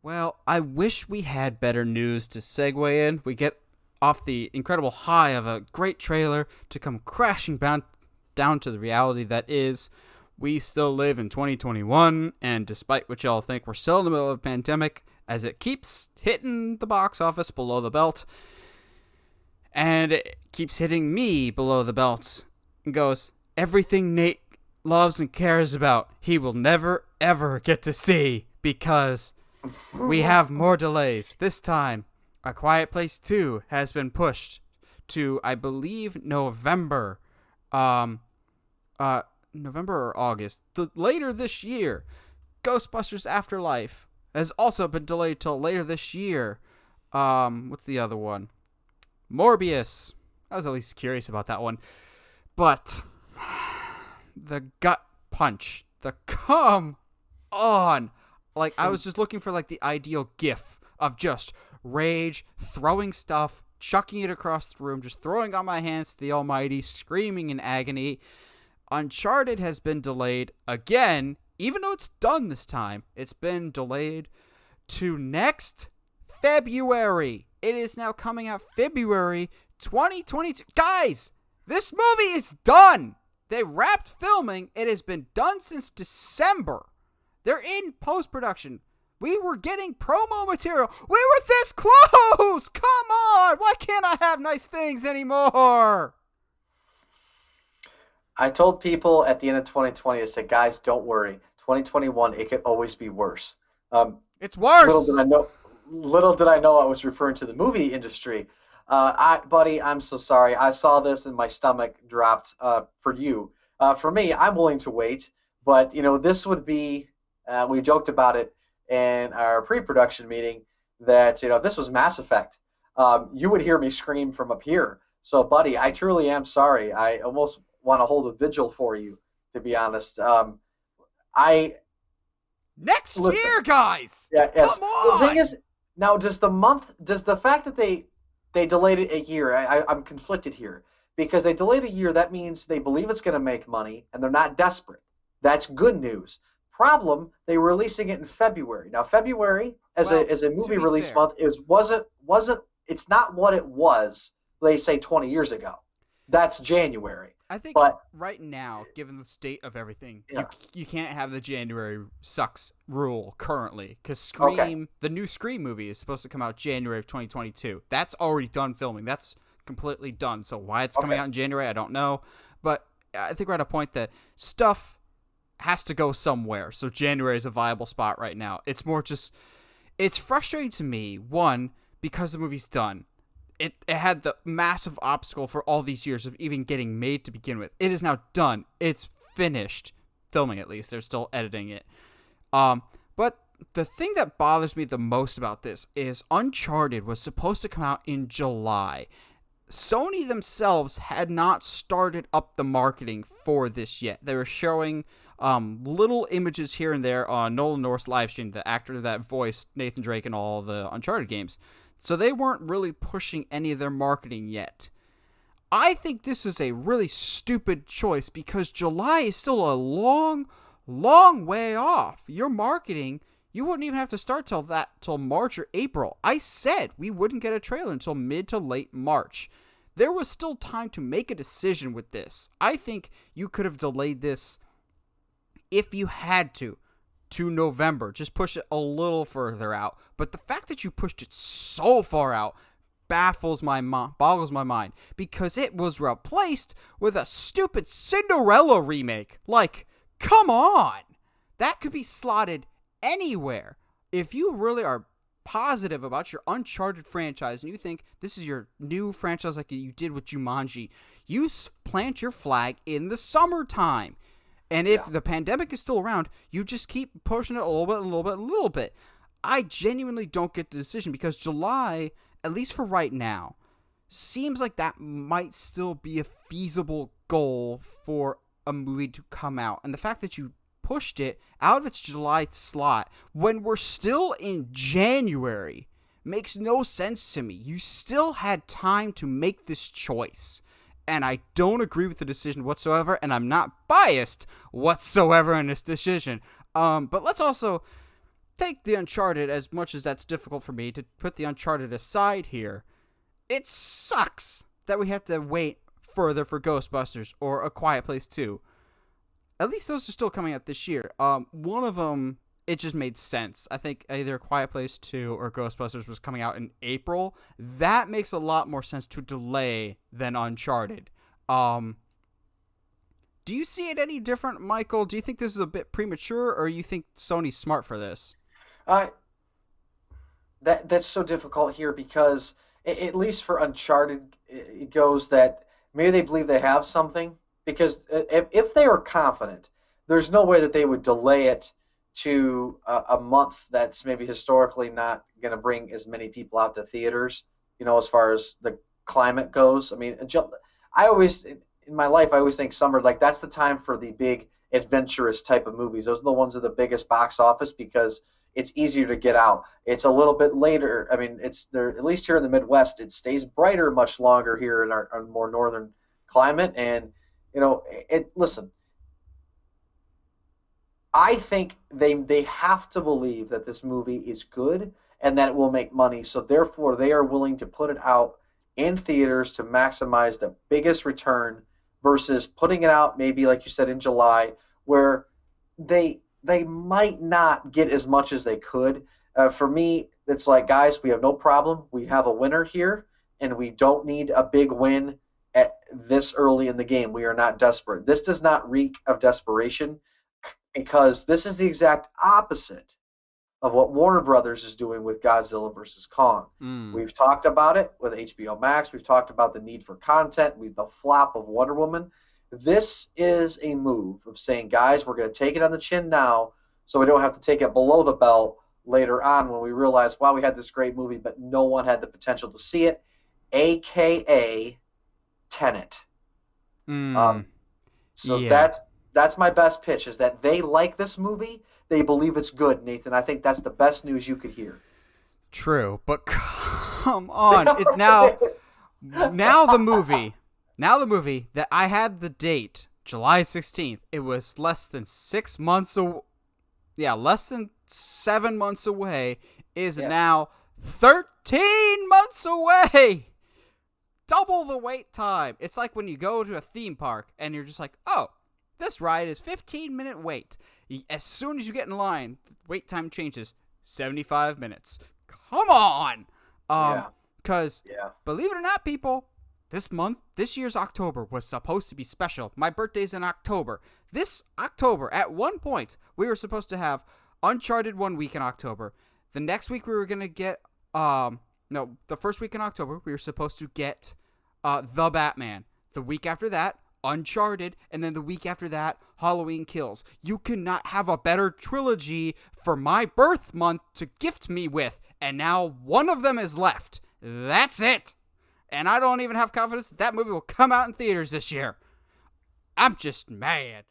Well, I wish we had better news to segue in. We get off the incredible high of a great trailer to come crashing down to the reality that is, we still live in 2021, and despite what y'all think, we're still in the middle of a pandemic as it keeps hitting the box office below the belt, and it keeps hitting me below the belt, and goes, everything Nate loves and cares about, he will never, ever get to see, because we have more delays. This time, A Quiet Place 2 has been pushed to, I believe, November. November or August. Later this year. Ghostbusters Afterlife has also been delayed till later this year. What's the other one? Morbius. I was at least curious about that one. But the gut punch. The come on. Like, I was just looking for, like, the ideal gif of just rage, throwing stuff, chucking it across the room, just throwing on my hands to the almighty, screaming in agony. Uncharted has been delayed again, even though it's done this time. It's been delayed to next February. It is now coming out February 2022. Guys, this movie is done. They wrapped filming. It has been done since December. They're in post-production. We were getting promo material. We were this close. Come on. Why can't I have nice things anymore? I told people at the end of 2020, I said, guys, don't worry. 2021, it could always be worse. It's Little did worse. I know, little did I know I was referring to the movie industry. Buddy, I'm so sorry. I saw this and my stomach dropped for you. For me, I'm willing to wait, but this would be. We joked about it in our pre-production meeting that if this was Mass Effect, you would hear me scream from up here. So, buddy, I truly am sorry. I almost want to hold a vigil for you, to be honest. I Next listen. year, guys. Yeah, yes. Come The thing on. is, now does the fact that they delayed it a year? I'm conflicted here because they delayed a year. That means they believe it's going to make money and they're not desperate. That's good news. Problem, they were releasing it in February. Now, February as Well, a to movie be release fair, month wasn't it's not what it was. They say 20 years ago. That's January. I think But right now, given the state of everything, you yeah, you can't have the January sucks rule currently because okay, The new Scream movie is supposed to come out January of 2022. That's already done filming. That's completely done. So why it's coming okay. out in January, I don't know. But I think we're at a point that stuff has to go somewhere. So January is a viable spot right now. It's more just, it's frustrating to me, one, because the movie's done. It had the massive obstacle for all these years of even getting made to begin with. It is now done. It's finished filming, at least. They're still editing it. But the thing that bothers me the most about this is Uncharted was supposed to come out in July. Sony themselves had not started up the marketing for this yet. They were showing little images here and there on Nolan North's livestream, the actor that voiced Nathan Drake in all the Uncharted games. So they weren't really pushing any of their marketing yet. I think this is a really stupid choice because July is still a long, long way off. Your marketing, you wouldn't even have to start till March or April. I said we wouldn't get a trailer until mid to late March. There was still time to make a decision with this. I think you could have delayed this if you had to November. Just push it a little further out. But the fact that you pushed it so far out boggles my mind because it was replaced with a stupid Cinderella remake. Like, come on. That could be slotted anywhere. If you really are positive about your Uncharted franchise and you think this is your new franchise like you did with Jumanji, you plant your flag in the summertime. And if Yeah. the pandemic is still around, you just keep pushing it a little bit, a little bit, a little bit. I genuinely don't get the decision because July, at least for right now, seems like that might still be a feasible goal for a movie to come out. And the fact that you pushed it out of its July slot when we're still in January makes no sense to me. You still had time to make this choice. And I don't agree with the decision whatsoever, and I'm not biased whatsoever in this decision. But let's also take the Uncharted, as much as that's difficult for me to put the Uncharted aside here. It sucks that we have to wait further for Ghostbusters or A Quiet Place 2. At least those are still coming out this year. One of them, it just made sense. I think either A Quiet Place 2 or Ghostbusters was coming out in April. That makes a lot more sense to delay than Uncharted. Do you see it any different, Michael? Do you think this is a bit premature, or you think Sony's smart for this? I that's so difficult here because at least for Uncharted, it goes that maybe they believe they have something. Because if they were confident, there's no way that they would delay it to a month that's maybe historically not going to bring as many people out to theaters. As far as the climate goes. I mean, I always in my life I always think summer like that's the time for the big adventurous type of movies. Those are the ones with the biggest box office because it's easier to get out. It's a little bit later. I mean, it's there at least here in the Midwest. It stays brighter much longer here in our more northern climate. And listen, I think they have to believe that this movie is good and that it will make money. So therefore, they are willing to put it out in theaters to maximize the biggest return versus putting it out maybe like you said in July, where they might not get as much as they could. For me, it's like, guys, we have no problem. We have a winner here, and we don't need a big win at this early in the game. We are not desperate. This does not reek of desperation because this is the exact opposite of what Warner Brothers is doing with Godzilla vs. Kong. We've talked about it with HBO Max. We've talked about the need for content, the flop of Wonder Woman. This is a move of saying, guys, we're going to take it on the chin now so we don't have to take it below the belt later on when we realize, wow, we had this great movie, but no one had the potential to see it, a.k.a. Tenet. Yeah. That's my best pitch, is that they like this movie. They believe it's good, Nathan. I think that's the best news you could hear. True, but come on. It's now the movie. Now the movie that I had the date, July 16th. It was less than 6 months less than 7 months away, is now 13 months away. Double the wait time. It's like when you go to a theme park and you're just like, oh, this ride is 15-minute wait. As soon as you get in line, the wait time changes. 75 minutes. Come on! Because, believe it or not, people, this year's October was supposed to be special. My birthday's in October. This October, at one point, we were supposed to have Uncharted 1 week in October. The next week we were going to get, the first week in October, we were supposed to get The Batman. The week after that, Uncharted, and then the week after that, Halloween Kills. You cannot have a better trilogy for my birth month to gift me with, and now one of them is left. That's it. And I don't even have confidence that movie will come out in theaters this year. I'm just mad.